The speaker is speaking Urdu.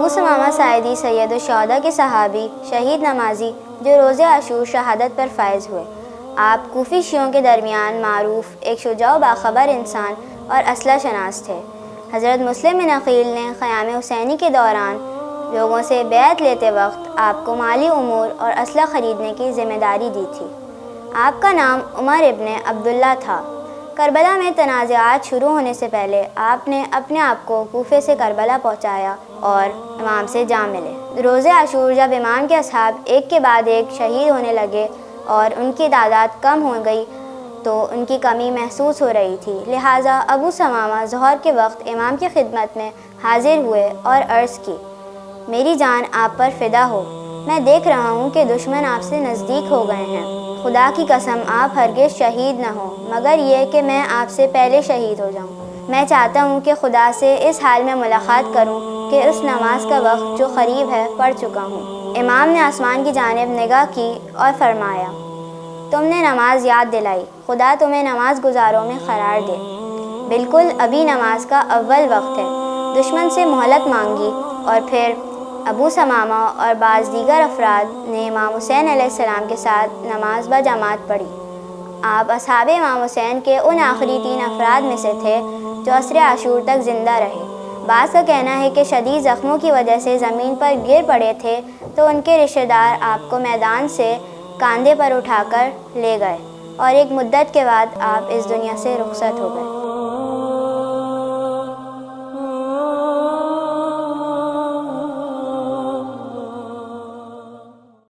ابو ثمامہ ساعدی سید الشہداء کے صحابی، شہید نمازی جو روزہ عاشور شہادت پر فائز ہوئے۔ آپ کوفی شیعوں کے درمیان معروف ایک شجاع و باخبر انسان اور اسلحہ شناس تھے۔ حضرت مسلم بن عقیل نے قیام حسینی کے دوران لوگوں سے بیعت لیتے وقت آپ کو مالی امور اور اسلحہ خریدنے کی ذمہ داری دی تھی۔ آپ کا نام عمر ابن عبداللہ تھا۔ کربلا میں تنازعات شروع ہونے سے پہلے آپ نے اپنے آپ کو کوفے سے کربلا پہنچایا اور امام سے جا ملے۔ روزہ عاشور جب امام کے اصحاب ایک کے بعد ایک شہید ہونے لگے اور ان کی تعداد کم ہو گئی تو ان کی کمی محسوس ہو رہی تھی، لہٰذا ابو ثمامہ ظہر کے وقت امام کی خدمت میں حاضر ہوئے اور عرض کی: میری جان آپ پر فدا ہو، میں دیکھ رہا ہوں کہ دشمن آپ سے نزدیک ہو گئے ہیں۔ خدا کی قسم آپ ہرگز شہید نہ ہوں مگر یہ کہ میں آپ سے پہلے شہید ہو جاؤں۔ میں چاہتا ہوں کہ خدا سے اس حال میں ملاقات کروں کہ اس نماز کا وقت جو قریب ہے پڑھ چکا ہوں۔ امام نے آسمان کی جانب نگاہ کی اور فرمایا: تم نے نماز یاد دلائی، خدا تمہیں نماز گزاروں میں قرار دے۔ بالکل ابھی نماز کا اول وقت ہے۔ دشمن سے مہلت مانگی اور پھر ابو ثمامہ اور بعض دیگر افراد نے امام حسین علیہ السلام کے ساتھ نماز بجماعت پڑھی۔ آپ اصحاب امام حسین کے ان آخری 3 افراد میں سے تھے جو عصر عاشور تک زندہ رہے۔ بعض کا کہنا ہے کہ شدید زخموں کی وجہ سے زمین پر گر پڑے تھے تو ان کے رشتہ دار آپ کو میدان سے کاندھے پر اٹھا کر لے گئے اور ایک مدت کے بعد آپ اس دنیا سے رخصت ہو گئے۔